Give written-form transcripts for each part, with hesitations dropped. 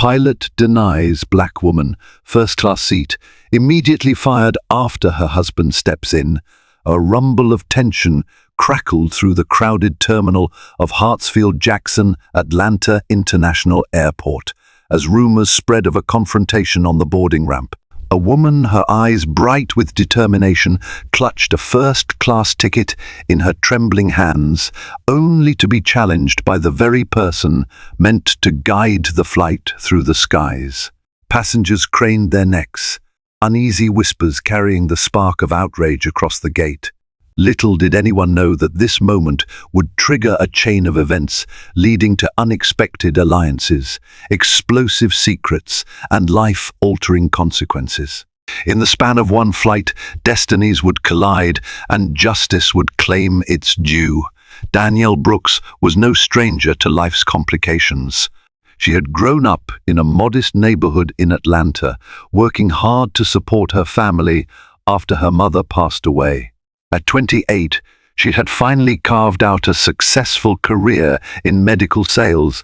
Pilot denies black woman, first-class seat, immediately fired after her husband steps in. A rumble of tension crackled through the crowded terminal of Hartsfield-Jackson Atlanta International Airport as rumors spread of a confrontation on the boarding ramp. A woman, her eyes bright with determination, clutched a first-class ticket in her trembling hands, only to be challenged by the very person meant to guide the flight through the skies. Passengers craned their necks, uneasy whispers carrying the spark of outrage across the gate. Little did anyone know that this moment would trigger a chain of events leading to unexpected alliances, explosive secrets, and life-altering consequences. In the span of one flight, destinies would collide and justice would claim its due. Danielle Brooks was no stranger to life's complications. She had grown up in a modest neighborhood in Atlanta, working hard to support her family after her mother passed away. At 28, she had finally carved out a successful career in medical sales,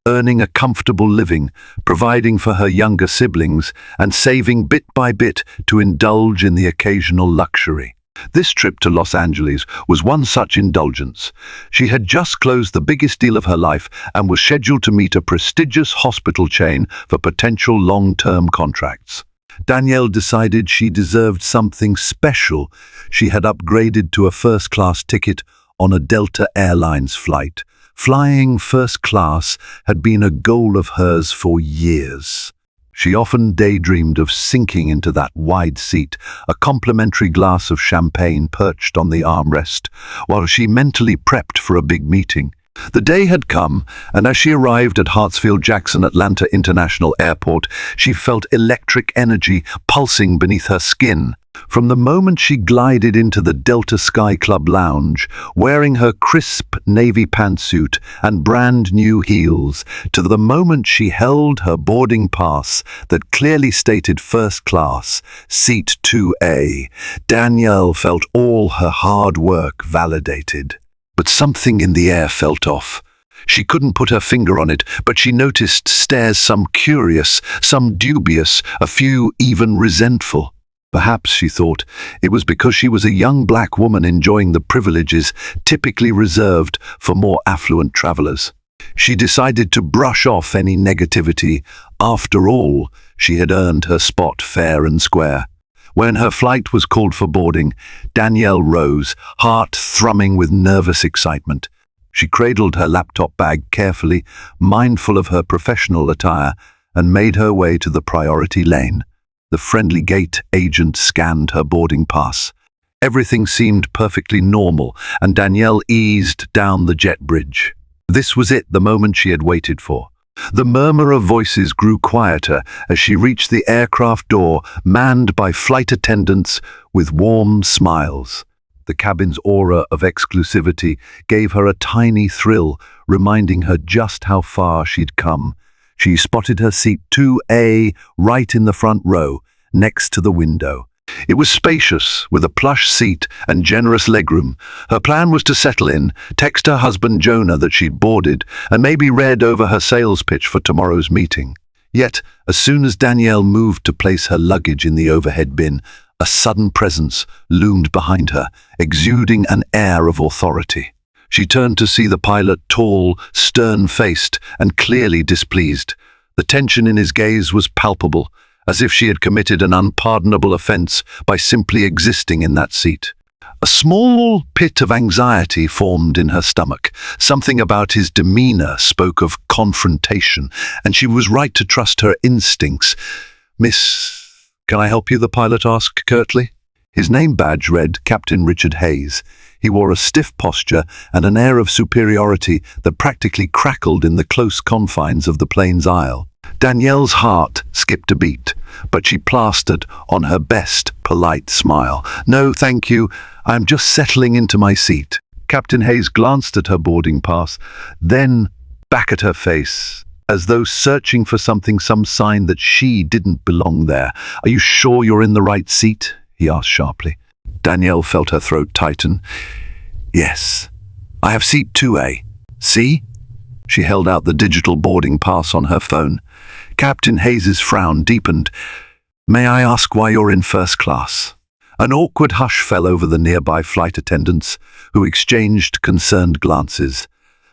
earning a comfortable living, providing for her younger siblings, and saving bit by bit to indulge in the occasional luxury. This trip to Los Angeles was one such indulgence. She had just closed the biggest deal of her life and was scheduled to meet a prestigious hospital chain for potential long-term contracts. Danielle decided she deserved something special. She had upgraded to a first-class ticket on a Delta Airlines flight. Flying first class had been a goal of hers for years. She often daydreamed of sinking into that wide seat, a complimentary glass of champagne perched on the armrest, while she mentally prepped for a big meeting. The day had come, and as she arrived at Hartsfield-Jackson Atlanta International Airport, she felt electric energy pulsing beneath her skin. From the moment she glided into the Delta Sky Club lounge, wearing her crisp navy pantsuit and brand new heels, to the moment she held her boarding pass that clearly stated first class, seat 2A, Danielle felt all her hard work validated. But something in the air felt off. She couldn't put her finger on it, but she noticed stares, some curious, some dubious, a few even resentful. Perhaps, she thought, it was because she was a young black woman enjoying the privileges typically reserved for more affluent travelers. She decided to brush off any negativity. After all, she had earned her spot fair and square. When her flight was called for boarding, Danielle rose, heart thrumming with nervous excitement. She cradled her laptop bag carefully, mindful of her professional attire, and made her way to the priority lane. The friendly gate agent scanned her boarding pass. Everything seemed perfectly normal, and Danielle eased down the jet bridge. This was it, the moment she had waited for. The murmur of voices grew quieter as she reached the aircraft door, manned by flight attendants with warm smiles. The cabin's aura of exclusivity gave her a tiny thrill, reminding her just how far she'd come. She spotted her seat 2A right in the front row, next to the window. It was spacious, with a plush seat and generous legroom. Her plan was to settle in, text her husband Jonah that she'd boarded, and maybe read over her sales pitch for tomorrow's meeting. Yet, as soon as Danielle moved to place her luggage in the overhead bin, a sudden presence loomed behind her, exuding an air of authority. She turned to see the pilot, tall, stern-faced, and clearly displeased. The tension in his gaze was palpable, as if she had committed an unpardonable offense by simply existing in that seat. A small pit of anxiety formed in her stomach. Something about his demeanor spoke of confrontation, and she was right to trust her instincts. "Miss, can I help you?" the pilot asked curtly. His name badge read Captain Richard Hayes. He wore a stiff posture and an air of superiority that practically crackled in the close confines of the plane's aisle. Danielle's heart skipped a beat, but she plastered on her best polite smile. "No, thank you. I'm just settling into my seat." Captain Hayes glanced at her boarding pass, then back at her face, as though searching for something, some sign that she didn't belong there. "Are you sure you're in the right seat?" he asked sharply. Danielle felt her throat tighten. "Yes, I have seat 2A. See?" She held out the digital boarding pass on her phone. Captain Hayes's frown deepened. "May I ask why you're in first class?" An awkward hush fell over the nearby flight attendants, who exchanged concerned glances.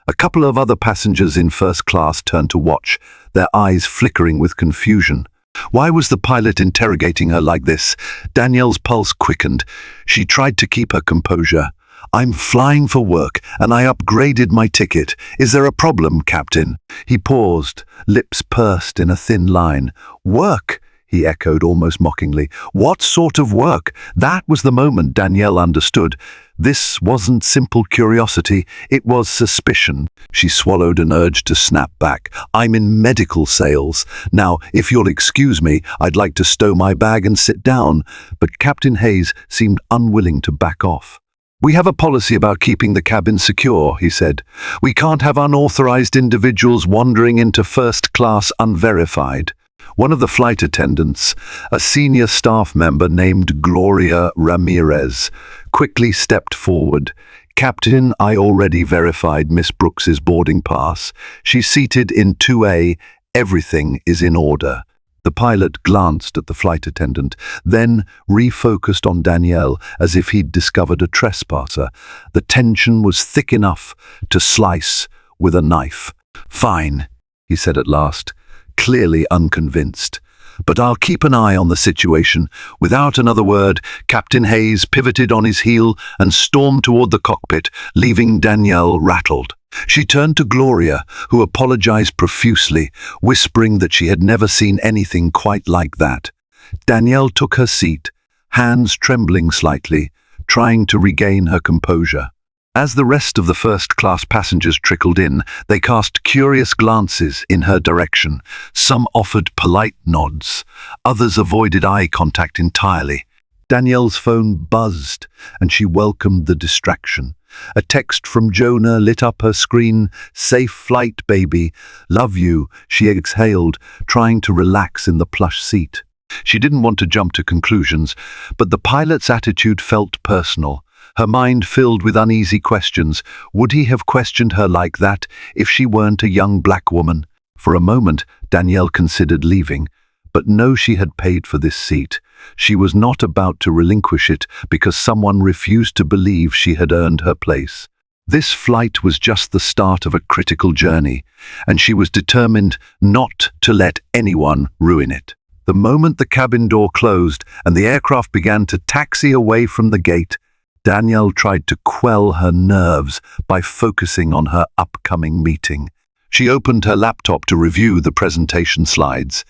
A couple of other passengers in first class turned to watch, their eyes flickering with confusion. Why was the pilot interrogating her like this? Danielle's pulse quickened. She tried to keep her composure. "I'm flying for work, and I upgraded my ticket. Is there a problem, Captain?" He paused, lips pursed in a thin line. "Work?" he echoed almost mockingly. "What sort of work?" That was the moment Danielle understood. This wasn't simple curiosity, it was suspicion. She swallowed an urge to snap back. "I'm in medical sales. Now, if you'll excuse me, I'd like to stow my bag and sit down." But Captain Hayes seemed unwilling to back off. "We have a policy about keeping the cabin secure," he said. "We can't have unauthorized individuals wandering into first class unverified." One of the flight attendants, a senior staff member named Gloria Ramirez, quickly stepped forward. "Captain, I already verified Miss Brooks's boarding pass. She's seated in 2A. Everything is in order." The pilot glanced at the flight attendant, then refocused on Danielle as if he'd discovered a trespasser. The tension was thick enough to slice with a knife. "Fine," he said at last, clearly unconvinced. "But I'll keep an eye on the situation." Without another word, Captain Hayes pivoted on his heel and stormed toward the cockpit, leaving Danielle rattled. She turned to Gloria, who apologized profusely, whispering that she had never seen anything quite like that. Danielle took her seat, hands trembling slightly, trying to regain her composure. As the rest of the first-class passengers trickled in, they cast curious glances in her direction. Some offered polite nods, others avoided eye contact entirely. Danielle's phone buzzed, and she welcomed the distraction. A text from Jonah lit up her screen. "Safe flight, baby. Love you," she exhaled, trying to relax in the plush seat. She didn't want to jump to conclusions, but the pilot's attitude felt personal. Her mind filled with uneasy questions. Would he have questioned her like that if she weren't a young black woman? For a moment, Danielle considered leaving, but no, she had paid for this seat. She was not about to relinquish it because someone refused to believe she had earned her place. This flight was just the start of a critical journey, and she was determined not to let anyone ruin it. The moment the cabin door closed and the aircraft began to taxi away from the gate, Danielle tried to quell her nerves by focusing on her upcoming meeting. She opened her laptop to review the presentation slides,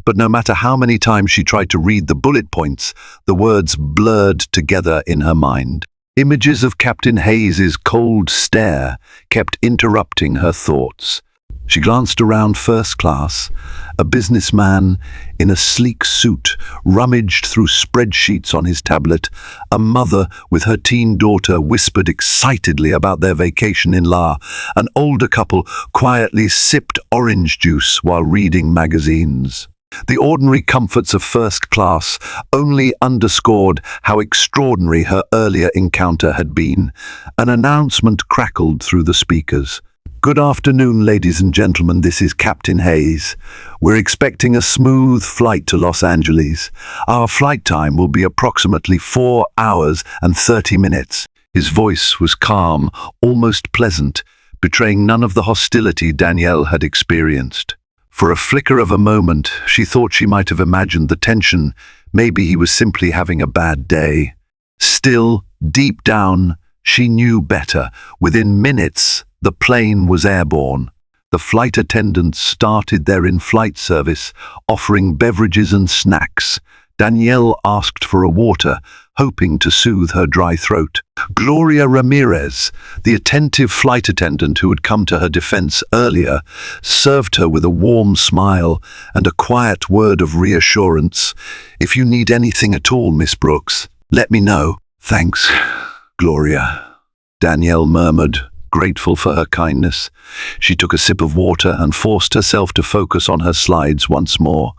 but no matter how many times she tried to read the bullet points, the words blurred together in her mind. Images of Captain Hayes's cold stare kept interrupting her thoughts. She glanced around first class. A businessman in a sleek suit rummaged through spreadsheets on his tablet. A mother with her teen daughter whispered excitedly about their vacation in La. An older couple quietly sipped orange juice while reading magazines. The ordinary comforts of first class only underscored how extraordinary her earlier encounter had been. An announcement crackled through the speakers. "Good afternoon, ladies and gentlemen, this is Captain Hayes. We're expecting a smooth flight to Los Angeles. Our flight time will be approximately 4 hours and 30 minutes. His voice was calm, almost pleasant, betraying none of the hostility Danielle had experienced. For a flicker of a moment, she thought she might have imagined the tension. Maybe he was simply having a bad day. Still, deep down, she knew better. Within minutes, the plane was airborne. The flight attendants started their in-flight service, offering beverages and snacks. Danielle asked for a water, hoping to soothe her dry throat. Gloria Ramirez, the attentive flight attendant who had come to her defense earlier, served her with a warm smile and a quiet word of reassurance. "If you need anything at all, Miss Brooks, let me know." "Thanks, Gloria," Danielle murmured, grateful for her kindness. She took a sip of water and forced herself to focus on her slides once more.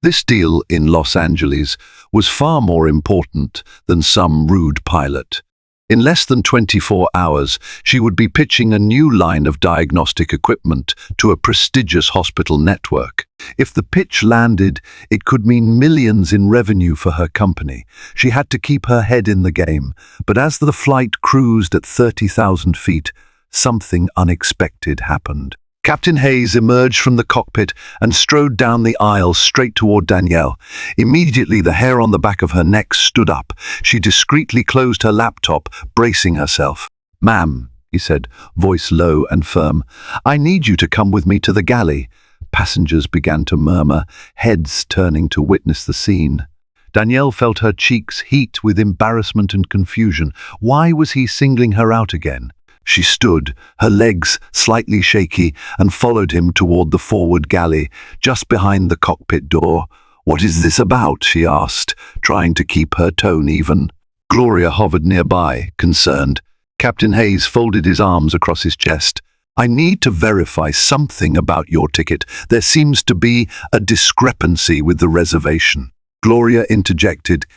This deal in Los Angeles was far more important than some rude pilot. In less than 24 hours, she would be pitching a new line of diagnostic equipment to a prestigious hospital network. If the pitch landed, it could mean millions in revenue for her company. She had to keep her head in the game, but as the flight cruised at 30,000 feet, something unexpected happened. Captain Hayes emerged from the cockpit and strode down the aisle straight toward Danielle. Immediately, the hair on the back of her neck stood up. She discreetly closed her laptop, bracing herself. "Ma'am," he said, voice low and firm, "I need you to come with me to the galley." Passengers began to murmur, heads turning to witness the scene. Danielle felt her cheeks heat with embarrassment and confusion. Why was he singling her out again? She stood, her legs slightly shaky, and followed him toward the forward galley, just behind the cockpit door. "What is this about?" she asked, trying to keep her tone even. Gloria hovered nearby, concerned. Captain Hayes folded his arms across his chest. "I need to verify something about your ticket. There seems to be a discrepancy with the reservation." Gloria interjected.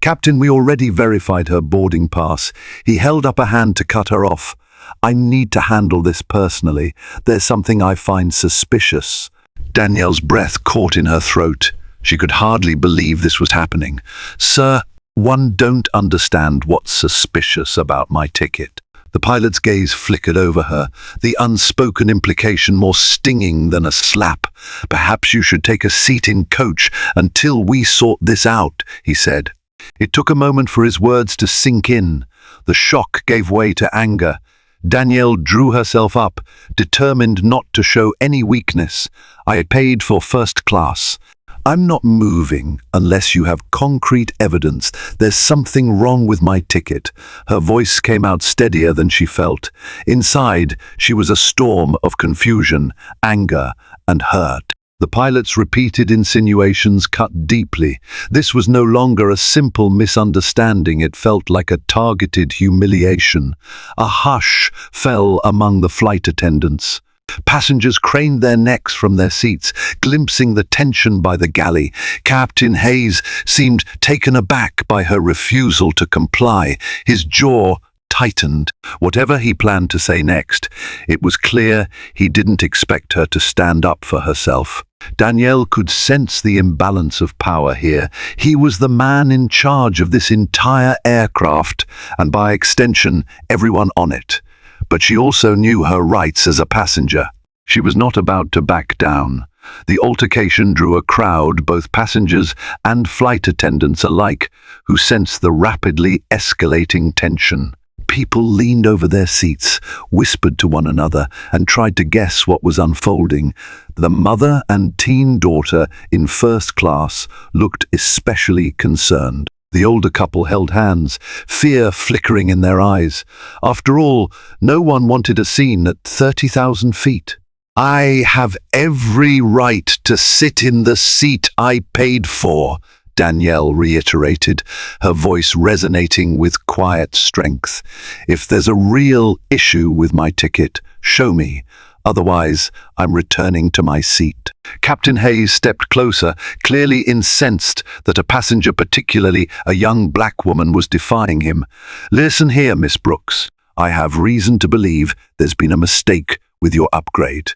"Captain, we already verified her boarding pass." He held up a hand to cut her off. "I need to handle this personally. There's something I find suspicious." Danielle's breath caught in her throat. She could hardly believe this was happening. "Sir, one don't understand what's suspicious about my ticket." The pilot's gaze flickered over her, the unspoken implication more stinging than a slap. "Perhaps you should take a seat in coach until we sort this out," he said. It took a moment for his words to sink in. The shock gave way to anger. Danielle drew herself up, determined not to show any weakness. "I paid for first class. I'm not moving unless you have concrete evidence. There's something wrong with my ticket." Her voice came out steadier than she felt. Inside, she was a storm of confusion, anger, and hurt. The pilot's repeated insinuations cut deeply. This was no longer a simple misunderstanding. It felt like a targeted humiliation. A hush fell among the flight attendants. Passengers craned their necks from their seats, glimpsing the tension by the galley. Captain Hayes seemed taken aback by her refusal to comply. His jaw tightened. Whatever he planned to say next, it was clear he didn't expect her to stand up for herself. Danielle could sense the imbalance of power here. He was the man in charge of this entire aircraft, and by extension, everyone on it. But she also knew her rights as a passenger. She was not about to back down. The altercation drew a crowd, both passengers and flight attendants alike, who sensed the rapidly escalating tension. People leaned over their seats, whispered to one another, and tried to guess what was unfolding. The mother and teen daughter in first class looked especially concerned. The older couple held hands, fear flickering in their eyes. After all, no one wanted a scene at 30,000 feet. "I have every right to sit in the seat I paid for," Danielle reiterated, her voice resonating with quiet strength. "If there's a real issue with my ticket, show me. Otherwise, I'm returning to my seat." Captain Hayes stepped closer, clearly incensed that a passenger, particularly a young black woman, was defying him. "Listen here, Miss Brooks. I have reason to believe there's been a mistake with your upgrade.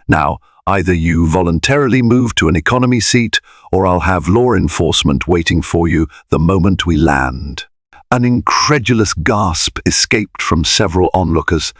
Now, either you voluntarily move to an economy seat, or I'll have law enforcement waiting for you the moment we land." An incredulous gasp escaped from several onlookers.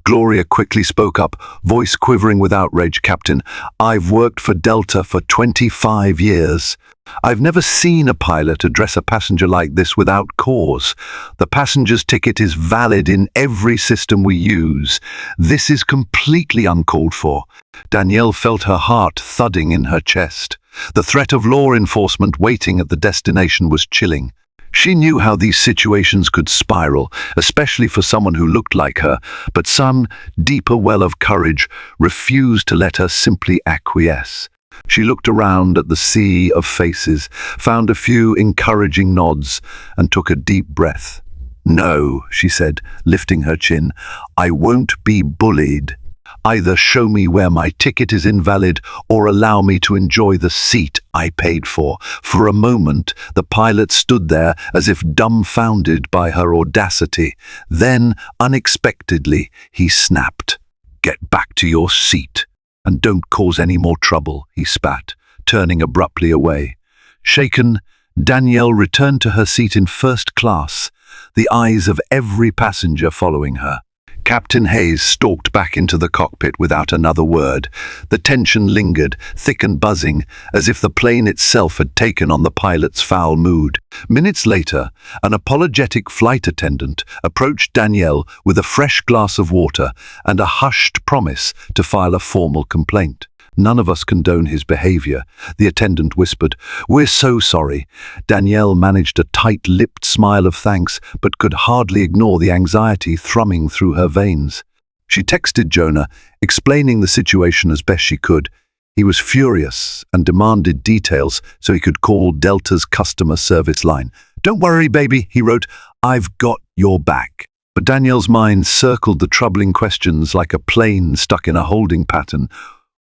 Gloria quickly spoke up, voice quivering with outrage. "Captain, I've worked for Delta for 25 years. I've never seen a pilot address a passenger like this without cause. The passenger's ticket is valid in every system we use. This is completely uncalled for." Danielle felt her heart thudding in her chest. The threat of law enforcement waiting at the destination was chilling. She knew how these situations could spiral, especially for someone who looked like her, but some deeper well of courage refused to let her simply acquiesce. She looked around at the sea of faces, found a few encouraging nods, and took a deep breath. "No," she said, lifting her chin, "I won't be bullied. Either show me where my ticket is invalid or allow me to enjoy the seat I paid for. For a moment, the pilot stood there as if dumbfounded by her audacity. Then, unexpectedly, he snapped. "Get back to your seat, and don't cause any more trouble," he spat, turning abruptly away. Shaken, Danielle returned to her seat in first class, the eyes of every passenger following her. Captain Hayes stalked back into the cockpit without another word. The tension lingered, thick and buzzing, as if the plane itself had taken on the pilot's foul mood. Minutes later, an apologetic flight attendant approached Danielle with a fresh glass of water and a hushed promise to file a formal complaint. "None of us condone his behavior," the attendant whispered. "We're so sorry." Danielle managed a tight-lipped smile of thanks, but could hardly ignore the anxiety thrumming through her veins. She texted Jonah, explaining the situation as best she could. He was furious and demanded details so he could call Delta's customer service line. "Don't worry, baby," he wrote. "I've got your back." But Danielle's mind circled the troubling questions like a plane stuck in a holding pattern.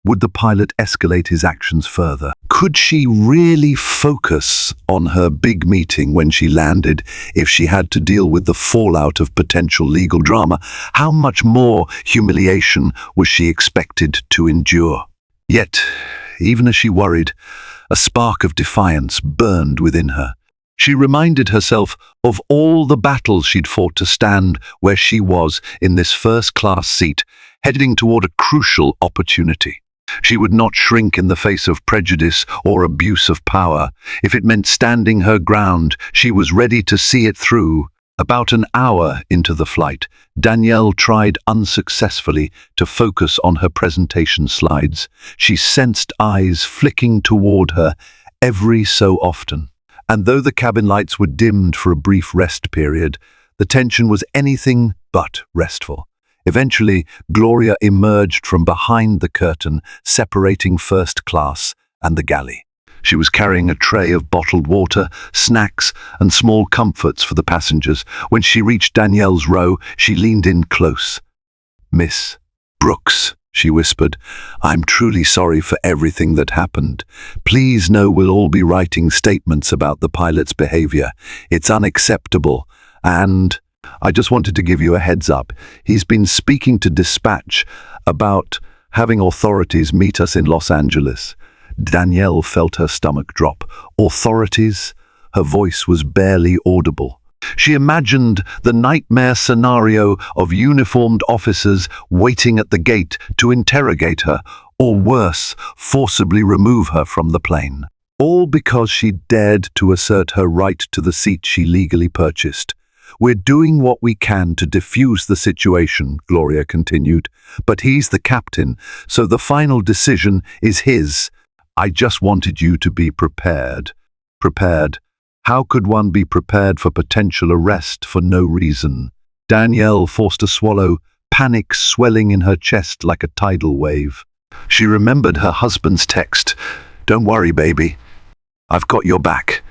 Would the pilot escalate his actions further? Could she really focus on her big meeting when she landed if she had to deal with the fallout of potential legal drama? How much more humiliation was she expected to endure? Yet, even as she worried, a spark of defiance burned within her. She reminded herself of all the battles she'd fought to stand where she was in this first-class seat, heading toward a crucial opportunity. She would not shrink in the face of prejudice or abuse of power. If it meant standing her ground, she was ready to see it through. About an hour into the flight, Danielle tried unsuccessfully to focus on her presentation slides. She sensed eyes flicking toward her every so often. And though the cabin lights were dimmed for a brief rest period, the tension was anything but restful. Eventually, Gloria emerged from behind the curtain, separating first class and the galley. She was carrying a tray of bottled water, snacks, and small comforts for the passengers. When she reached Danielle's row, she leaned in close. "Miss Brooks," she whispered, "I'm truly sorry for everything that happened. Please know we'll all be writing statements about the pilot's behavior. It's unacceptable, and I just wanted to give you a heads up. He's been speaking to dispatch about having authorities meet us in Los Angeles." Danielle felt her stomach drop. Authorities? Her voice was barely audible. She imagined the nightmare scenario of uniformed officers waiting at the gate to interrogate her, or worse, forcibly remove her from the plane. All because she dared to assert her right to the seat she legally purchased. "We're doing what we can to defuse the situation," Gloria continued, "but he's the captain, so the final decision is his. I just wanted you to be prepared." Prepared? How could one be prepared for potential arrest for no reason? Danielle forced a swallow, panic swelling in her chest like a tidal wave. She remembered her husband's text, "Don't worry, baby. I've got your back."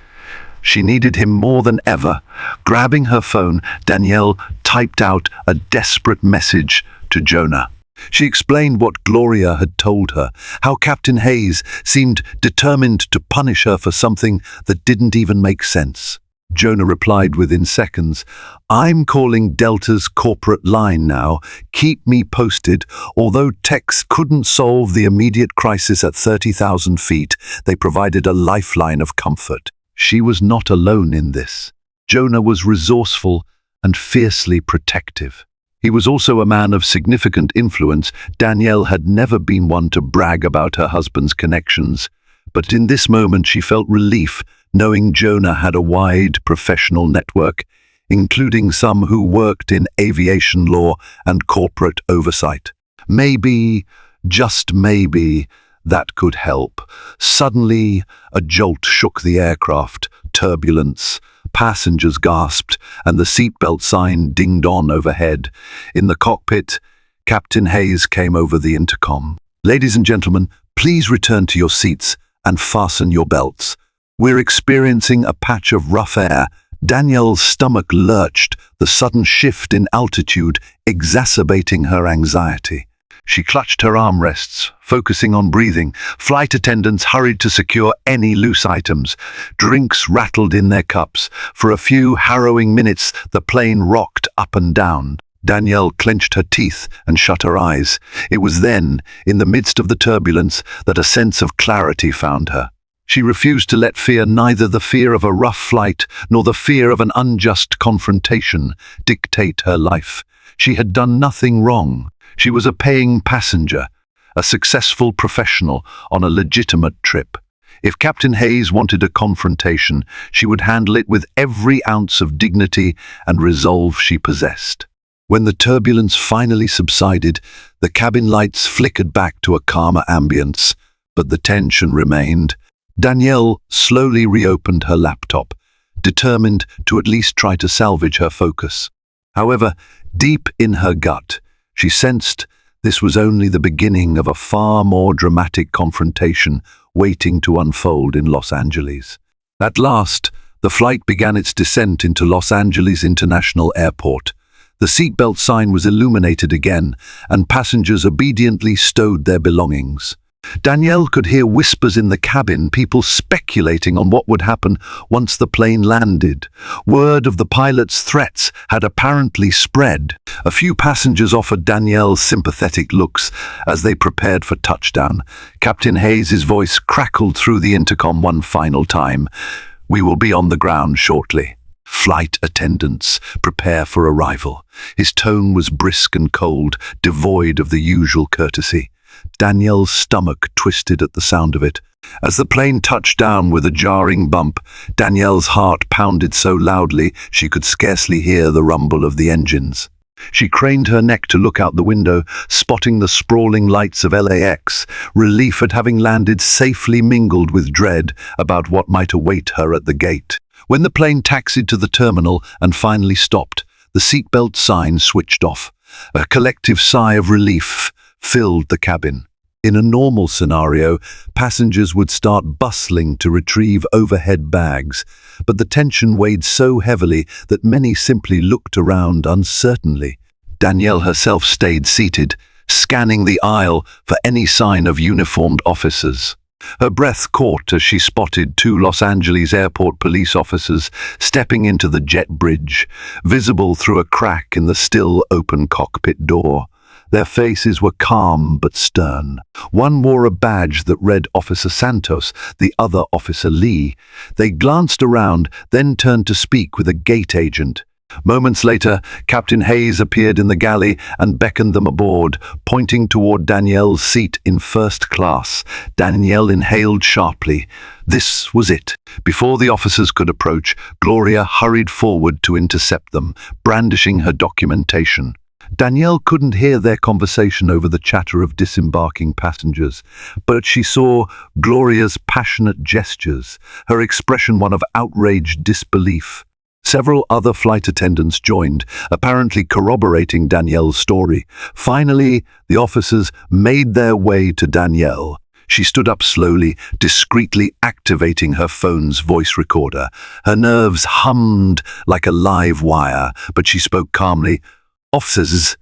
She needed him more than ever. Grabbing her phone, Danielle typed out a desperate message to Jonah. She explained what Gloria had told her, how Captain Hayes seemed determined to punish her for something that didn't even make sense. Jonah replied within seconds, "I'm calling Delta's corporate line now. Keep me posted." Although texts couldn't solve the immediate crisis at 30,000 feet, they provided a lifeline of comfort. She was not alone in this. Jonah was resourceful and fiercely protective. He was also a man of significant influence. Danielle had never been one to brag about her husband's connections, but in this moment she felt relief knowing Jonah had a wide professional network, including some who worked in aviation law and corporate oversight. Maybe, just maybe, that could help. Suddenly, a jolt shook the aircraft. Turbulence. Passengers gasped, and the seatbelt sign dinged on overhead. In the cockpit, Captain Hayes came over the intercom. "Ladies and gentlemen, please return to your seats and fasten your belts. We're experiencing a patch of rough air." Danielle's stomach lurched, the sudden shift in altitude exacerbating her anxiety. She clutched her armrests, focusing on breathing. Flight attendants hurried to secure any loose items. Drinks rattled in their cups. For a few harrowing minutes, the plane rocked up and down. Danielle clenched her teeth and shut her eyes. It was then, in the midst of the turbulence, that a sense of clarity found her. She refused to let fear, neither the fear of a rough flight nor the fear of an unjust confrontation, dictate her life. She had done nothing wrong. She was a paying passenger, a successful professional on a legitimate trip. If Captain Hayes wanted a confrontation, she would handle it with every ounce of dignity and resolve she possessed. When the turbulence finally subsided, the cabin lights flickered back to a calmer ambience, but the tension remained. Danielle slowly reopened her laptop, determined to at least try to salvage her focus. However, deep in her gut, she sensed this was only the beginning of a far more dramatic confrontation waiting to unfold in Los Angeles. At last, the flight began its descent into Los Angeles International Airport. The seatbelt sign was illuminated again, and passengers obediently stowed their belongings. Danielle could hear whispers in the cabin, people speculating on what would happen once the plane landed. Word of the pilot's threats had apparently spread. A few passengers offered Danielle sympathetic looks as they prepared for touchdown. Captain Hayes' voice crackled through the intercom one final time. "We will be on the ground shortly. Flight attendants, prepare for arrival." His tone was brisk and cold, devoid of the usual courtesy. Danielle's stomach twisted at the sound of it. As the plane touched down with a jarring bump, Danielle's heart pounded so loudly she could scarcely hear the rumble of the engines. She craned her neck to look out the window, spotting the sprawling lights of LAX. Relief at having landed safely mingled with dread about what might await her at the gate. When the plane taxied to the terminal and finally stopped, the seatbelt sign switched off. A collective sigh of relief filled the cabin. In a normal scenario, passengers would start bustling to retrieve overhead bags, but the tension weighed so heavily that many simply looked around uncertainly. Danielle herself stayed seated, scanning the aisle for any sign of uniformed officers. Her breath caught as she spotted two Los Angeles airport police officers stepping into the jet bridge, visible through a crack in the still open cockpit door. Their faces were calm but stern. One wore a badge that read Officer Santos, the other Officer Lee. They glanced around, then turned to speak with a gate agent. Moments later, Captain Hayes appeared in the galley and beckoned them aboard, pointing toward Danielle's seat in first class. Danielle inhaled sharply. This was it. Before the officers could approach, Gloria hurried forward to intercept them, brandishing her documentation. Danielle couldn't hear their conversation over the chatter of disembarking passengers, but she saw Gloria's passionate gestures, her expression one of outraged disbelief. Several other flight attendants joined, apparently corroborating Danielle's story. Finally, the officers made their way to Danielle. She stood up slowly, discreetly activating her phone's voice recorder. Her nerves hummed like a live wire, but she spoke calmly. "Officers,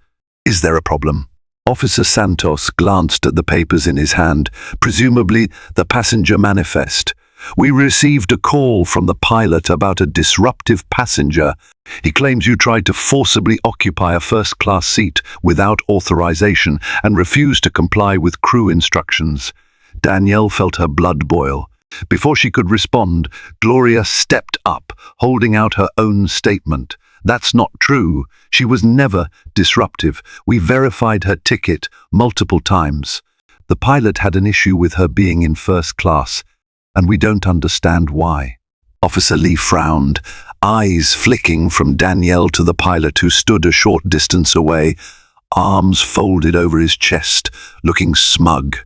is there a problem?" Officer Santos glanced at the papers in his hand, presumably the passenger manifest. "We received a call from the pilot about a disruptive passenger. He claims you tried to forcibly occupy a first-class seat without authorization and refused to comply with crew instructions." Danielle felt her blood boil. Before she could respond, Gloria stepped up, holding out her own statement. "That's not true. She was never disruptive. We verified her ticket multiple times. The pilot had an issue with her being in first class, and we don't understand why." Officer Lee frowned, eyes flicking from Danielle to the pilot who stood a short distance away, arms folded over his chest, looking smug.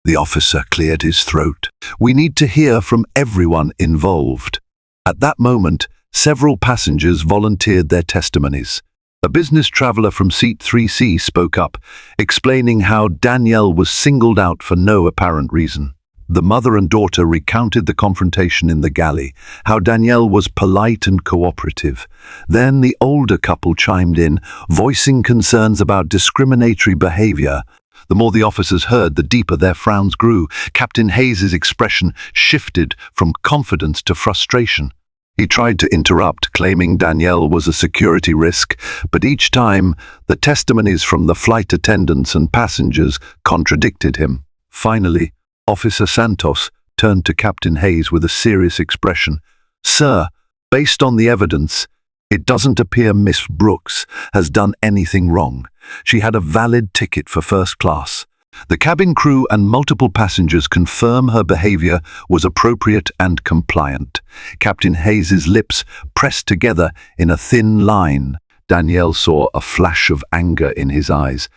The officer cleared his throat. "We need to hear from everyone involved." At that moment, several passengers volunteered their testimonies. A business traveler from seat 3C spoke up, explaining how Danielle was singled out for no apparent reason. The mother and daughter recounted the confrontation in the galley, how Danielle was polite and cooperative. Then the older couple chimed in, voicing concerns about discriminatory behavior. The more the officers heard, the deeper their frowns grew. Captain Hayes's expression shifted from confidence to frustration. He tried to interrupt, claiming Danielle was a security risk, but each time, the testimonies from the flight attendants and passengers contradicted him. Finally, Officer Santos turned to Captain Hayes with a serious expression. "Sir, based on the evidence, it doesn't appear Miss Brooks has done anything wrong. She had a valid ticket for first class. The cabin crew and multiple passengers confirm her behavior was appropriate and compliant." Captain Hayes's lips pressed together in a thin line. Danielle saw a flash of anger in his eyes,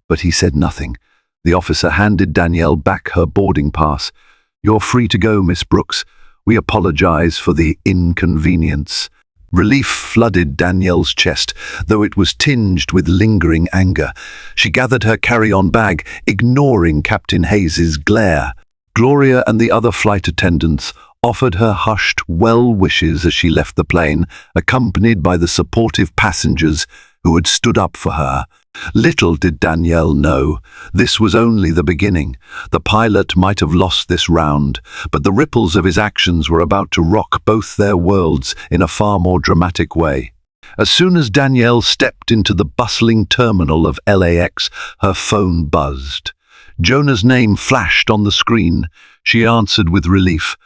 but he said nothing. The officer handed Danielle back her boarding pass. "You're free to go, Miss Brooks. We apologize for the inconvenience." Relief flooded Danielle's chest, though it was tinged with lingering anger. She gathered her carry-on bag, ignoring Captain Hayes's glare. Gloria and the other flight attendants offered her hushed well wishes as she left the plane, accompanied by the supportive passengers who had stood up for her. Little did Danielle know, this was only the beginning. The pilot might have lost this round, but the ripples of his actions were about to rock both their worlds in a far more dramatic way. As soon as Danielle stepped into the bustling terminal of LAX, her phone buzzed. Jonah's name flashed on the screen. She answered with relief.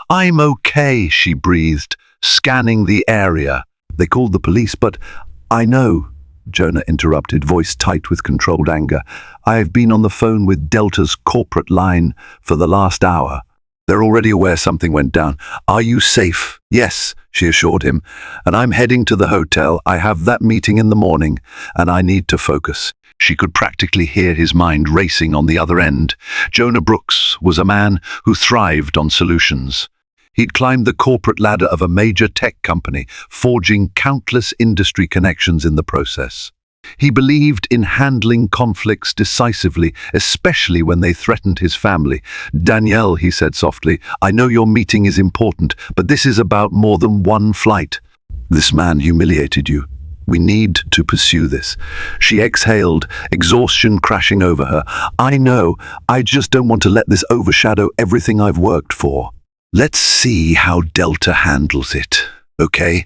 "I'm okay," she breathed, scanning the area. "They called the police, but I know," Jonah interrupted, voice tight with controlled anger. "I've been on the phone with Delta's corporate line for the last hour. They're already aware something went down. Are you safe?" "Yes," she assured him, "and I'm heading to the hotel. I have that meeting in the morning, and I need to focus." She could practically hear his mind racing on the other end. Jonah Brooks was a man who thrived on solutions. He'd climbed the corporate ladder of a major tech company, forging countless industry connections in the process. He believed in handling conflicts decisively, especially when they threatened his family. "Danielle," he said softly, "I know your meeting is important, but this is about more than one flight. This man humiliated you. We need to pursue this." She exhaled, exhaustion crashing over her. "I know. I just don't want to let this overshadow everything I've worked for." "Let's see how Delta handles it, okay?"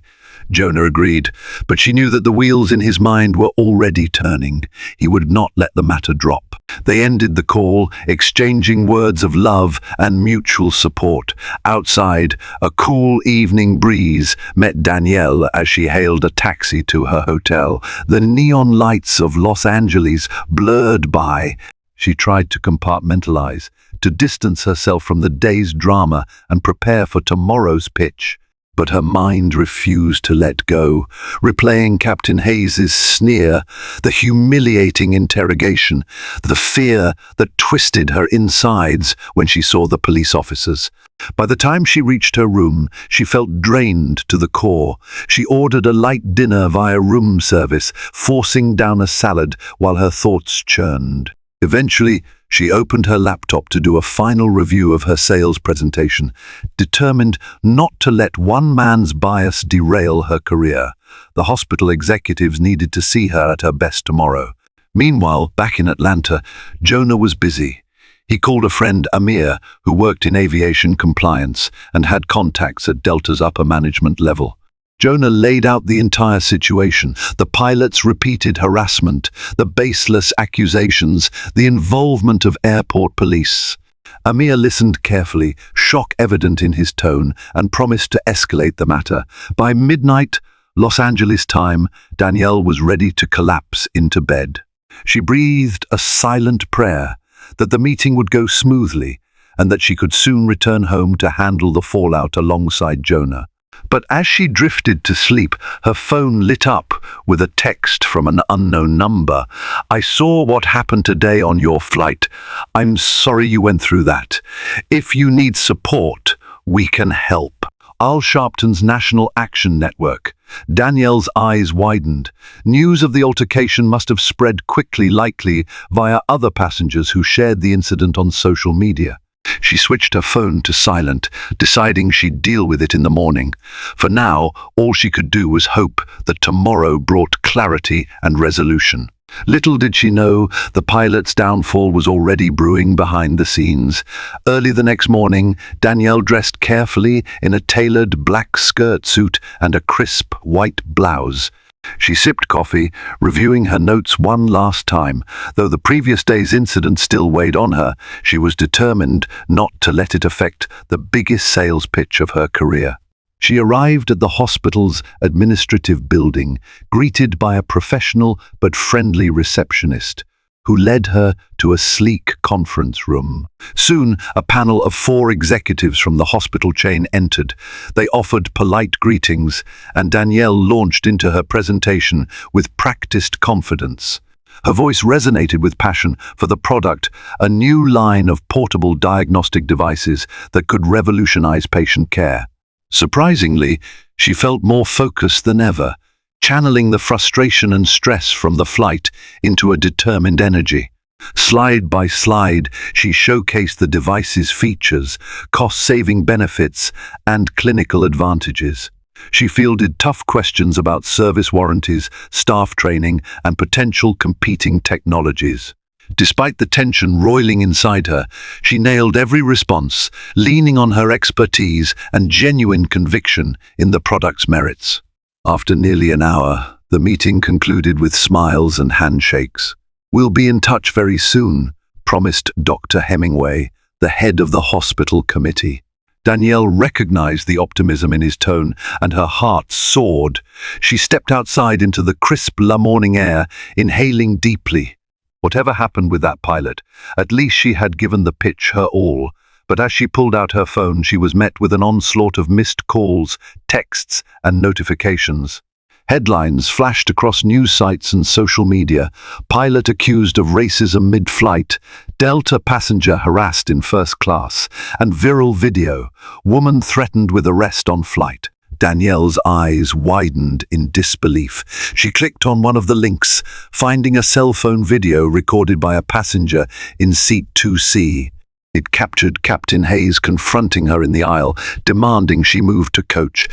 Jonah agreed, but she knew that the wheels in his mind were already turning. He would not let the matter drop. They ended the call, exchanging words of love and mutual support. Outside, a cool evening breeze met Danielle as she hailed a taxi to her hotel. The neon lights of Los Angeles blurred by. She tried to compartmentalize, to distance herself from the day's drama and prepare for tomorrow's pitch. But her mind refused to let go, replaying Captain Hayes's sneer, the humiliating interrogation, the fear that twisted her insides when she saw the police officers. By the time she reached her room, she felt drained to the core. She ordered a light dinner via room service, forcing down a salad while her thoughts churned. Eventually, she opened her laptop to do a final review of her sales presentation, determined not to let one man's bias derail her career. The hospital executives needed to see her at her best tomorrow. Meanwhile, back in Atlanta, Jonah was busy. He called a friend, Amir, who worked in aviation compliance and had contacts at Delta's upper management level. Jonah laid out the entire situation, the pilot's repeated harassment, the baseless accusations, the involvement of airport police. Amir listened carefully, shock evident in his tone, and promised to escalate the matter. By midnight, Los Angeles time, Danielle was ready to collapse into bed. She breathed a silent prayer that the meeting would go smoothly and that she could soon return home to handle the fallout alongside Jonah. But as she drifted to sleep, her phone lit up with a text from an unknown number. "I saw what happened today on your flight. I'm sorry you went through that. If you need support, we can help." Al Sharpton's National Action Network. Danielle's eyes widened. News of the altercation must have spread quickly, likely via other passengers who shared the incident on social media. She switched her phone to silent, deciding she'd deal with it in the morning. For now, all she could do was hope that tomorrow brought clarity and resolution. Little did she know, the pilot's downfall was already brewing behind the scenes. Early the next morning, Danielle dressed carefully in a tailored black skirt suit and a crisp white blouse. She sipped coffee, reviewing her notes one last time. Though the previous day's incident still weighed on her, she was determined not to let it affect the biggest sales pitch of her career. She arrived at the hospital's administrative building, greeted by a professional but friendly receptionist, who led her to a sleek conference room. Soon, a panel of 4 executives from the hospital chain entered. They offered polite greetings, and Danielle launched into her presentation with practiced confidence. Her voice resonated with passion for the product, a new line of portable diagnostic devices that could revolutionize patient care. Surprisingly, she felt more focused than ever, channeling the frustration and stress from the flight into a determined energy. Slide by slide, she showcased the device's features, cost-saving benefits, and clinical advantages. She fielded tough questions about service warranties, staff training, and potential competing technologies. Despite the tension roiling inside her, she nailed every response, leaning on her expertise and genuine conviction in the product's merits. After nearly an hour, the meeting concluded with smiles and handshakes. "We'll be in touch very soon," promised Dr. Hemingway, the head of the hospital committee. Danielle recognized the optimism in his tone, and her heart soared. She stepped outside into the crisp morning air, inhaling deeply. Whatever happened with that pilot, at least she had given the pitch her all. But as she pulled out her phone, she was met with an onslaught of missed calls, texts, and notifications. Headlines flashed across news sites and social media. Pilot accused of racism mid-flight, Delta passenger harassed in first class, and viral video, woman threatened with arrest on flight. Danielle's eyes widened in disbelief. She clicked on one of the links, finding a cell phone video recorded by a passenger in seat 2C. It captured Captain Hayes confronting her in the aisle, demanding she move to coach.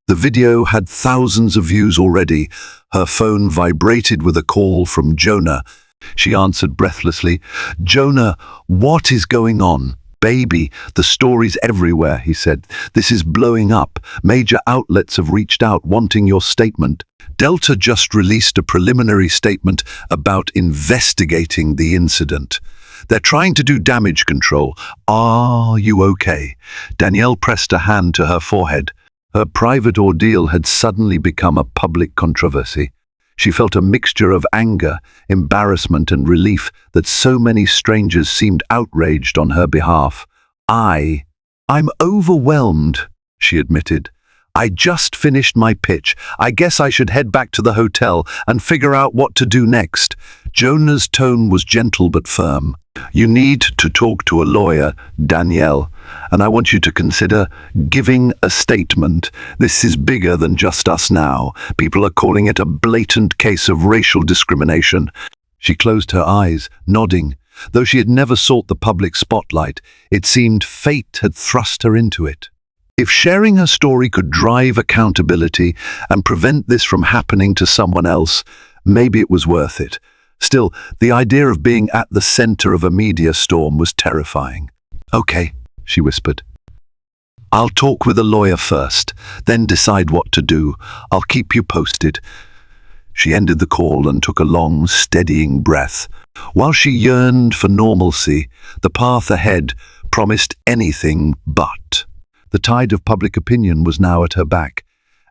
The video had thousands of views already. Her phone vibrated with a call from Jonah. She answered breathlessly, "Jonah, what is going on?" "Baby, the story's everywhere," he said. "This is blowing up. Major outlets have reached out wanting your statement. Delta just released a preliminary statement about investigating the incident. They're trying to do damage control. Are you okay?" Danielle pressed a hand to her forehead. Her private ordeal had suddenly become a public controversy. She felt a mixture of anger, embarrassment, and relief that so many strangers seemed outraged on her behalf. I'm overwhelmed," she admitted. "I just finished my pitch. I guess I should head back to the hotel and figure out what to do next." Jonah's tone was gentle but firm. "You need to talk to a lawyer, Danielle, and I want you to consider giving a statement. This is bigger than just us now. People are calling it a blatant case of racial discrimination." She closed her eyes, nodding. Though she had never sought the public spotlight, it seemed fate had thrust her into it. If sharing her story could drive accountability and prevent this from happening to someone else, maybe it was worth it. Still, the idea of being at the center of a media storm was terrifying. "Okay," she whispered. "I'll talk with a lawyer first, then decide what to do. I'll keep you posted." She ended the call and took a long, steadying breath. While she yearned for normalcy, the path ahead promised anything but. The tide of public opinion was now at her back,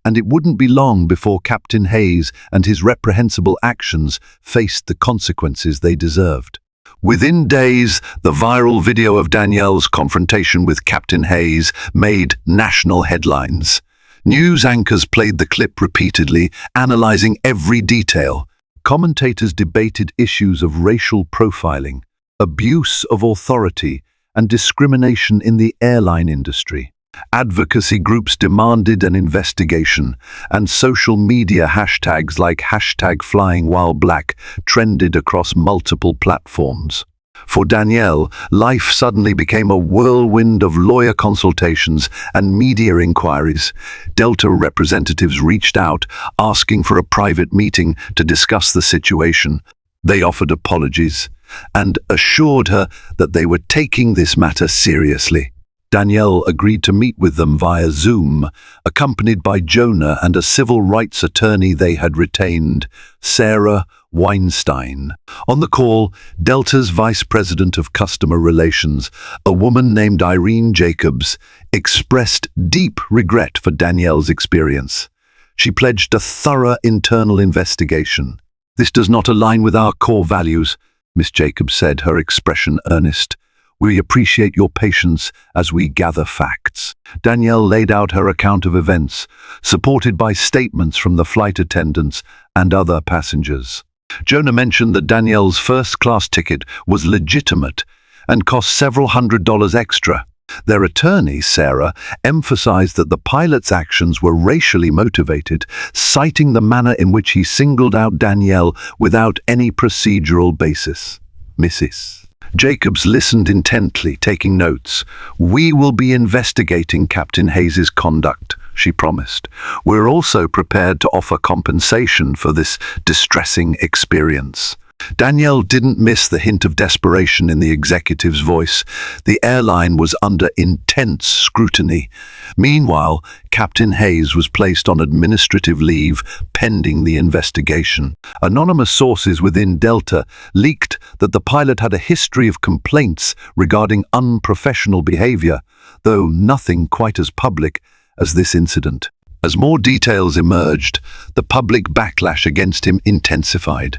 and it wouldn't be long before Captain Hayes and his reprehensible actions faced the consequences they deserved. Within days, the viral video of Danielle's confrontation with Captain Hayes made national headlines. News anchors played the clip repeatedly, analyzing every detail. Commentators debated issues of racial profiling, abuse of authority, and discrimination in the airline industry. Advocacy groups demanded an investigation, and social media hashtags like #FlyingWhileBlack trended across multiple platforms. For Danielle, life suddenly became a whirlwind of lawyer consultations and media inquiries. Delta representatives reached out, asking for a private meeting to discuss the situation. They offered apologies and assured her that they were taking this matter seriously. Danielle agreed to meet with them via Zoom, accompanied by Jonah and a civil rights attorney they had retained, Sarah Weinstein. On the call, Delta's Vice President of Customer Relations, a woman named Irene Jacobs, expressed deep regret for Danielle's experience. She pledged a thorough internal investigation. "This does not align with our core values," Miss Jacobs said, her expression earnest. "We appreciate your patience as we gather facts." Danielle laid out her account of events, supported by statements from the flight attendants and other passengers. Jonah mentioned that Danielle's first-class ticket was legitimate and cost several $100s extra. Their attorney, Sarah, emphasized that the pilot's actions were racially motivated, citing the manner in which he singled out Danielle without any procedural basis. Mrs. Jacobs listened intently, taking notes. "We will be investigating Captain Hayes's conduct," she promised. "We're also prepared to offer compensation for this distressing experience." Danielle didn't miss the hint of desperation in the executive's voice. The airline was under intense scrutiny. Meanwhile, Captain Hayes was placed on administrative leave pending the investigation. Anonymous sources within Delta leaked that the pilot had a history of complaints regarding unprofessional behavior, though nothing quite as public as this incident. As more details emerged, the public backlash against him intensified.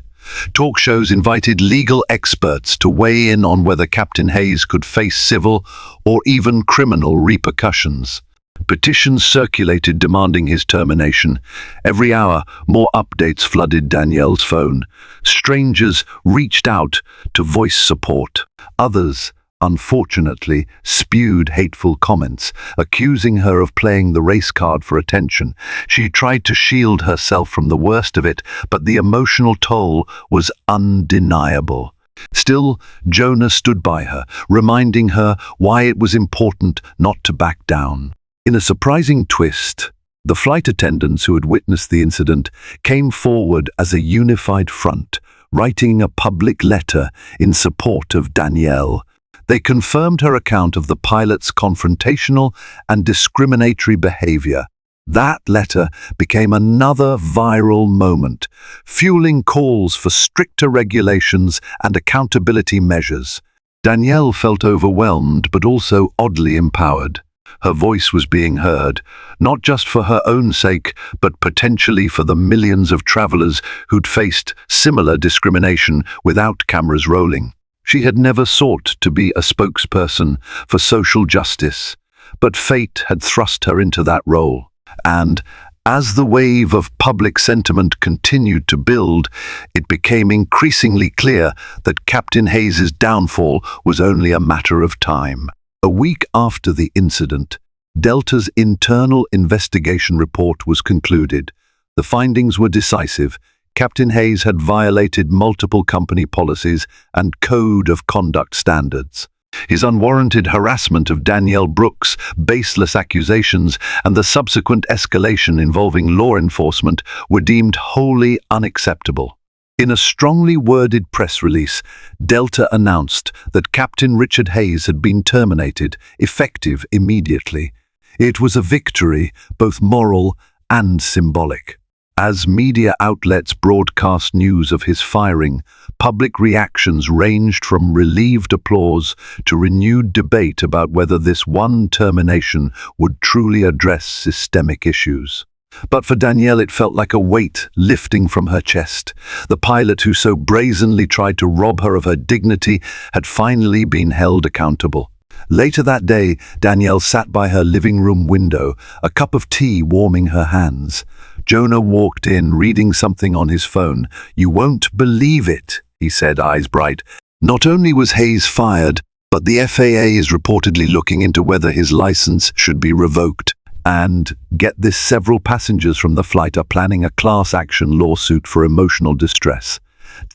Talk shows invited legal experts to weigh in on whether Captain Hayes could face civil or even criminal repercussions. Petitions circulated demanding his termination. Every hour, more updates flooded Danielle's phone. Strangers reached out to voice support. Others, unfortunately, spewed hateful comments, accusing her of playing the race card for attention. She tried to shield herself from the worst of it, but the emotional toll was undeniable. Still, Jonah stood by her, reminding her why it was important not to back down. In a surprising twist, the flight attendants who had witnessed the incident came forward as a unified front, writing a public letter in support of Danielle. They confirmed her account of the pilot's confrontational and discriminatory behavior. That letter became another viral moment, fueling calls for stricter regulations and accountability measures. Danielle felt overwhelmed but also oddly empowered. Her voice was being heard, not just for her own sake, but potentially for the millions of travelers who'd faced similar discrimination without cameras rolling. She had never sought to be a spokesperson for social justice, but fate had thrust her into that role. And as the wave of public sentiment continued to build, it became increasingly clear that Captain Hayes's downfall was only a matter of time. A week after the incident, Delta's internal investigation report was concluded. The findings were decisive. Captain Hayes had violated multiple company policies and code of conduct standards. His unwarranted harassment of Danielle Brooks, baseless accusations, and the subsequent escalation involving law enforcement were deemed wholly unacceptable. In a strongly worded press release, Delta announced that Captain Richard Hayes had been terminated, effective immediately. It was a victory, both moral and symbolic. As media outlets broadcast news of his firing, public reactions ranged from relieved applause to renewed debate about whether this one termination would truly address systemic issues. But for Danielle, it felt like a weight lifting from her chest. The pilot who so brazenly tried to rob her of her dignity had finally been held accountable. Later that day, Danielle sat by her living room window, a cup of tea warming her hands. Jonah walked in, reading something on his phone. "You won't believe it," he said, eyes bright. "Not only was Hayes fired, but the FAA is reportedly looking into whether his license should be revoked. And, get this, several passengers from the flight are planning a class action lawsuit for emotional distress."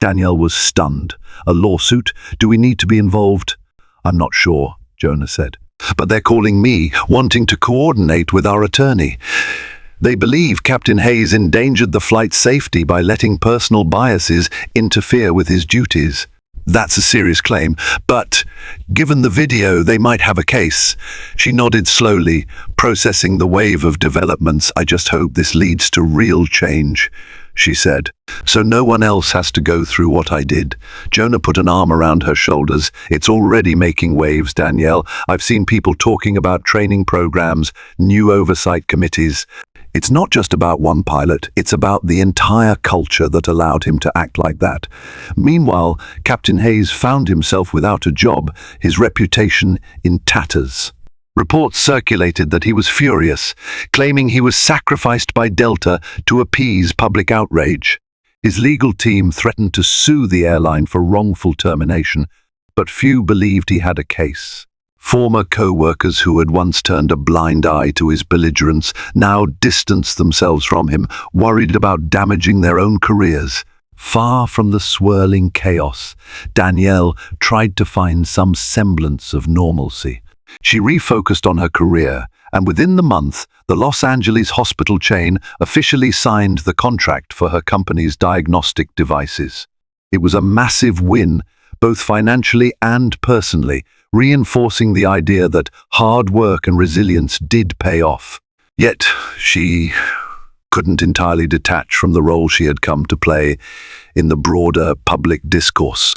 Danielle was stunned. A lawsuit? Do we need to be involved? I'm not sure, Jonah said. But they're calling me, wanting to coordinate with our attorney. They believe Captain Hayes endangered the flight's safety by letting personal biases interfere with his duties. That's a serious claim, but given the video, they might have a case. She nodded slowly, processing the wave of developments. I just hope this leads to real change, she said. So no one else has to go through what I did. Jonah put an arm around her shoulders. It's already making waves, Danielle. I've seen people talking about training programs, new oversight committees. It's not just about one pilot, it's about the entire culture that allowed him to act like that. Meanwhile, Captain Hayes found himself without a job, his reputation in tatters. Reports circulated that he was furious, claiming he was sacrificed by Delta to appease public outrage. His legal team threatened to sue the airline for wrongful termination, but few believed he had a case. Former co-workers who had once turned a blind eye to his belligerence now distanced themselves from him, worried about damaging their own careers. Far from the swirling chaos, Danielle tried to find some semblance of normalcy. She refocused on her career, and within the month, the Los Angeles hospital chain officially signed the contract for her company's diagnostic devices. It was a massive win, both financially and personally, reinforcing the idea that hard work and resilience did pay off. Yet, she couldn't entirely detach from the role she had come to play in the broader public discourse.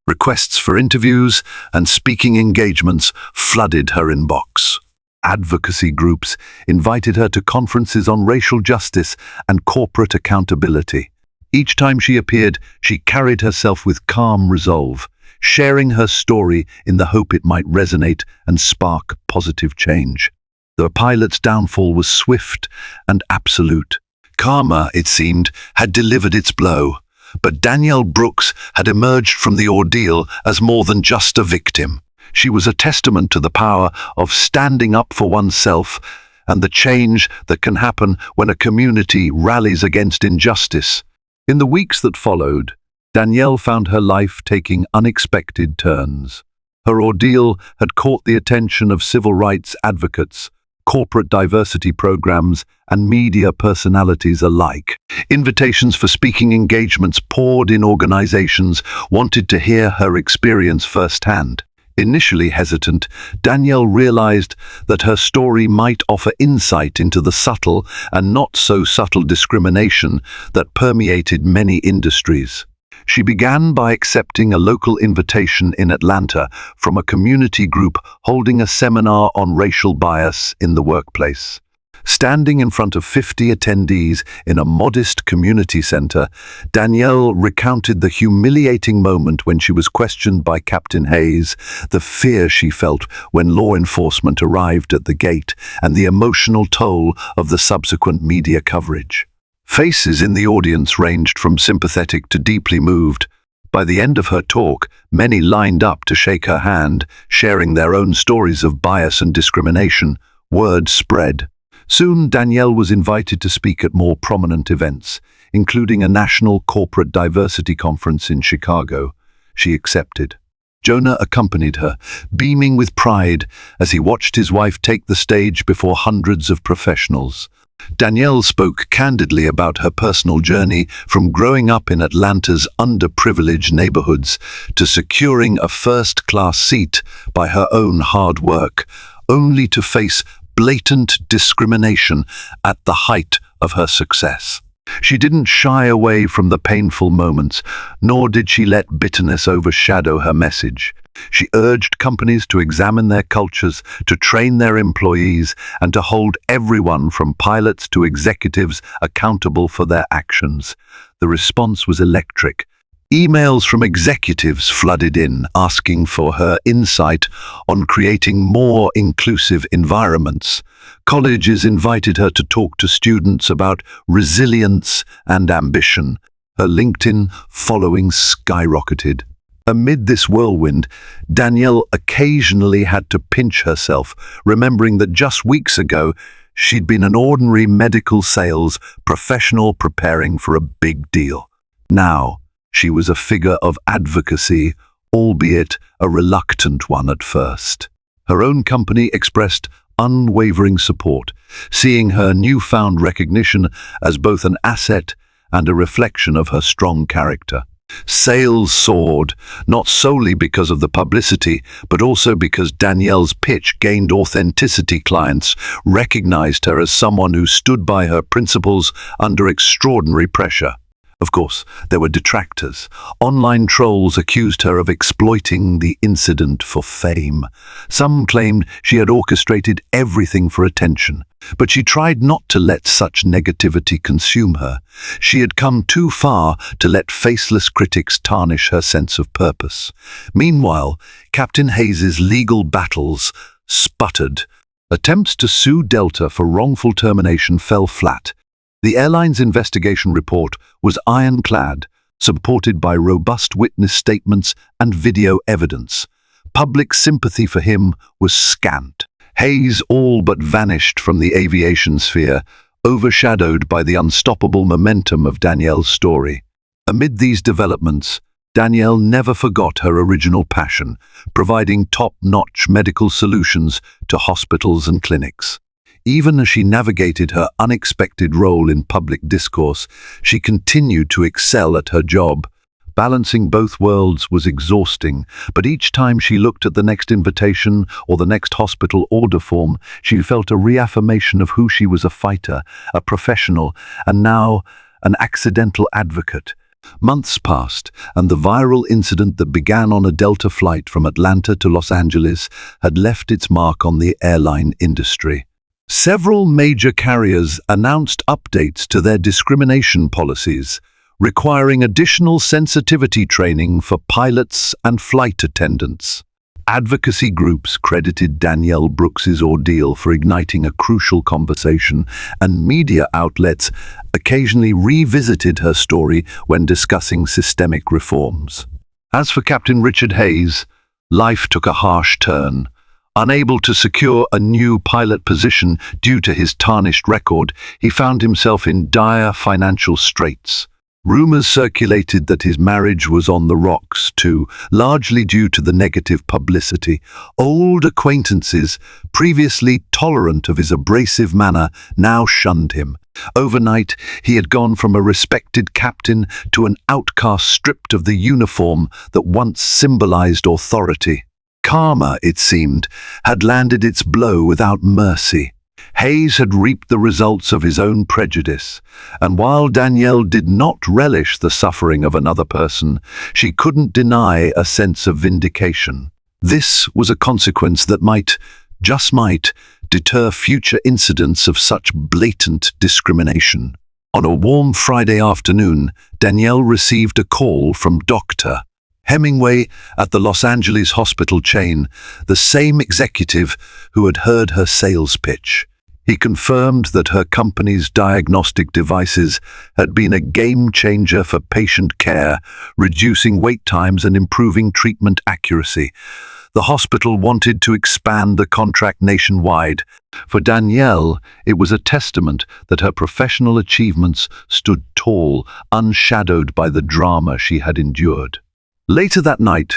Requests for interviews and speaking engagements flooded her inbox. Advocacy groups invited her to conferences on racial justice and corporate accountability. Each time she appeared, she carried herself with calm resolve, sharing her story in the hope it might resonate and spark positive change. The pilot's downfall was swift and absolute. Karma, it seemed, had delivered its blow, but Danielle Brooks had emerged from the ordeal as more than just a victim. She was a testament to the power of standing up for oneself and the change that can happen when a community rallies against injustice. In the weeks that followed, Danielle found her life taking unexpected turns. Her ordeal had caught the attention of civil rights advocates, corporate diversity programs, and media personalities alike. Invitations for speaking engagements poured in. Organizations wanted to hear her experience firsthand. Initially hesitant, Danielle realized that her story might offer insight into the subtle and not so subtle discrimination that permeated many industries. She began by accepting a local invitation in Atlanta from a community group holding a seminar on racial bias in the workplace. Standing in front of 50 attendees in a modest community center, Danielle recounted the humiliating moment when she was questioned by Captain Hayes, the fear she felt when law enforcement arrived at the gate, and the emotional toll of the subsequent media coverage. Faces in the audience ranged from sympathetic to deeply moved. By the end of her talk, many lined up to shake her hand, sharing their own stories of bias and discrimination. Word spread. Soon, Danielle was invited to speak at more prominent events, including a national corporate diversity conference in Chicago. She accepted. Jonah accompanied her, beaming with pride as he watched his wife take the stage before hundreds of professionals. Danielle spoke candidly about her personal journey from growing up in Atlanta's underprivileged neighborhoods to securing a first-class seat by her own hard work, only to face blatant discrimination at the height of her success. She didn't shy away from the painful moments, nor did she let bitterness overshadow her message. She urged companies to examine their cultures, to train their employees, and to hold everyone from pilots to executives accountable for their actions. The response was electric. Emails from executives flooded in, asking for her insight on creating more inclusive environments. Colleges invited her to talk to students about resilience and ambition. Her LinkedIn following skyrocketed. Amid this whirlwind, Danielle occasionally had to pinch herself, remembering that just weeks ago she'd been an ordinary medical sales professional preparing for a big deal. Now, She was a figure of advocacy, albeit a reluctant one at first. Her own company expressed unwavering support, seeing her newfound recognition as both an asset and a reflection of her strong character. Sales soared, not solely because of the publicity, but also because Danielle's pitch gained authenticity. Clients recognized her as someone who stood by her principles under extraordinary pressure. Of course, there were detractors. Online trolls accused her of exploiting the incident for fame. Some claimed she had orchestrated everything for attention, but she tried not to let such negativity consume her. She had come too far to let faceless critics tarnish her sense of purpose. Meanwhile, Captain Hayes's legal battles sputtered. Attempts to sue Delta for wrongful termination fell flat. The airline's investigation report was ironclad, supported by robust witness statements and video evidence. Public sympathy for him was scant. Hayes all but vanished from the aviation sphere, overshadowed by the unstoppable momentum of Danielle's story. Amid these developments, Danielle never forgot her original passion, providing top-notch medical solutions to hospitals and clinics. Even as she navigated her unexpected role in public discourse, she continued to excel at her job. Balancing both worlds was exhausting, but each time she looked at the next invitation or the next hospital order form, she felt a reaffirmation of who she was: a fighter, a professional, and now an accidental advocate. Months passed, and the viral incident that began on a Delta flight from Atlanta to Los Angeles had left its mark on the airline industry. Several major carriers announced updates to their discrimination policies, requiring additional sensitivity training for pilots and flight attendants. Advocacy groups credited Danielle Brooks's ordeal for igniting a crucial conversation, and media outlets occasionally revisited her story when discussing systemic reforms. As for Captain Richard Hayes, life took a harsh turn. Unable to secure a new pilot position due to his tarnished record, he found himself in dire financial straits. Rumors circulated that his marriage was on the rocks too, largely due to the negative publicity. Old acquaintances, previously tolerant of his abrasive manner, now shunned him. Overnight, he had gone from a respected captain to an outcast stripped of the uniform that once symbolized authority. Karma, it seemed, had landed its blow without mercy. Hayes had reaped the results of his own prejudice, and while Danielle did not relish the suffering of another person, she couldn't deny a sense of vindication. This was a consequence that might, just might, deter future incidents of such blatant discrimination. On a warm Friday afternoon, Danielle received a call from Dr. Hemingway at the Los Angeles hospital chain, the same executive who had heard her sales pitch. He confirmed that her company's diagnostic devices had been a game changer for patient care, reducing wait times and improving treatment accuracy. The hospital wanted to expand the contract nationwide. For Danielle, it was a testament that her professional achievements stood tall, unshadowed by the drama she had endured. Later that night,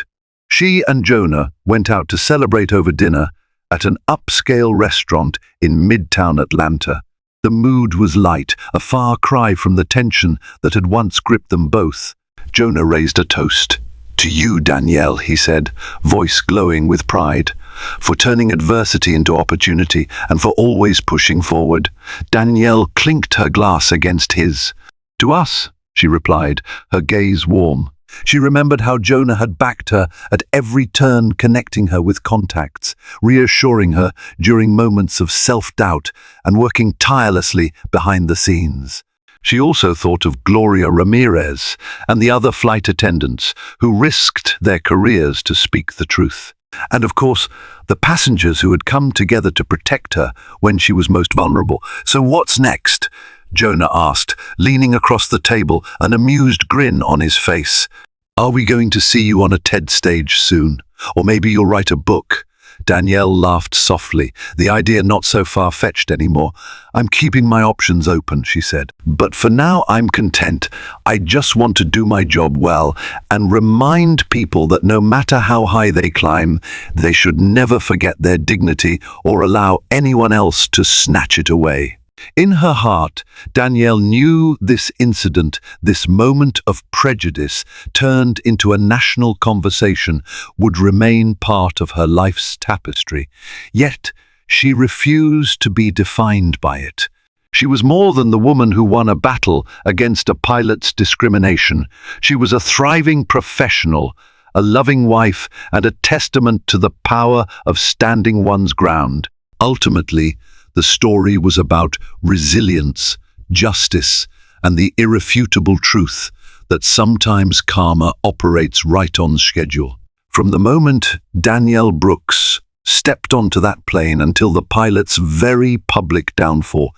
she and Jonah went out to celebrate over dinner at an upscale restaurant in Midtown Atlanta. The mood was light, a far cry from the tension that had once gripped them both. Jonah raised a toast. "To you, Danielle," he said, voice glowing with pride, "for turning adversity into opportunity and for always pushing forward." Danielle clinked her glass against his. "To us," she replied, her gaze warm. She remembered how Jonah had backed her at every turn, connecting her with contacts, reassuring her during moments of self-doubt, and working tirelessly behind the scenes. She also thought of Gloria Ramirez and the other flight attendants who risked their careers to speak the truth. And of course, the passengers who had come together to protect her when she was most vulnerable. "So what's next?" Jonah asked, leaning across the table, an amused grin on his face. "Are we going to see you on a TED stage soon? Or maybe you'll write a book?" Danielle laughed softly, the idea not so far-fetched anymore. "I'm keeping my options open," she said. "But for now, I'm content. I just want to do my job well and remind people that no matter how high they climb, they should never forget their dignity or allow anyone else to snatch it away." In her heart, Danielle knew this incident, this moment of prejudice turned into a national conversation, would remain part of her life's tapestry. Yet, she refused to be defined by it. She was more than the woman who won a battle against a pilot's discrimination. She was a thriving professional, a loving wife, and a testament to the power of standing one's ground. Ultimately, the story was about resilience, justice, and the irrefutable truth that sometimes karma operates right on schedule. From the moment Danielle Brooks stepped onto that plane until the pilot's very public downfall,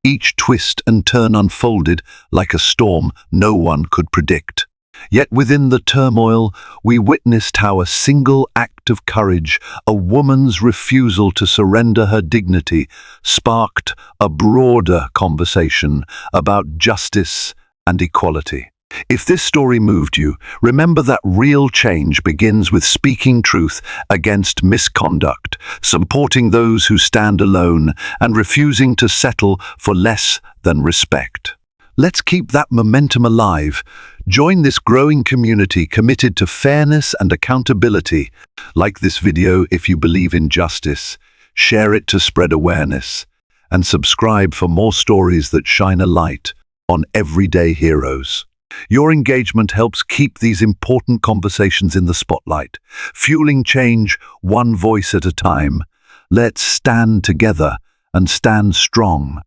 each twist and turn unfolded like a storm no one could predict. Yet within the turmoil, we witnessed how a single act of courage, a woman's refusal to surrender her dignity, sparked a broader conversation about justice and equality. If this story moved you, remember that real change begins with speaking truth against misconduct, supporting those who stand alone, and refusing to settle for less than respect. Let's keep that momentum alive. Join this growing community committed to fairness and accountability. Like this video if you believe in justice, share it to spread awareness, and subscribe for more stories that shine a light on everyday heroes. Your engagement helps keep these important conversations in the spotlight, fueling change one voice at a time. Let's stand together and stand strong.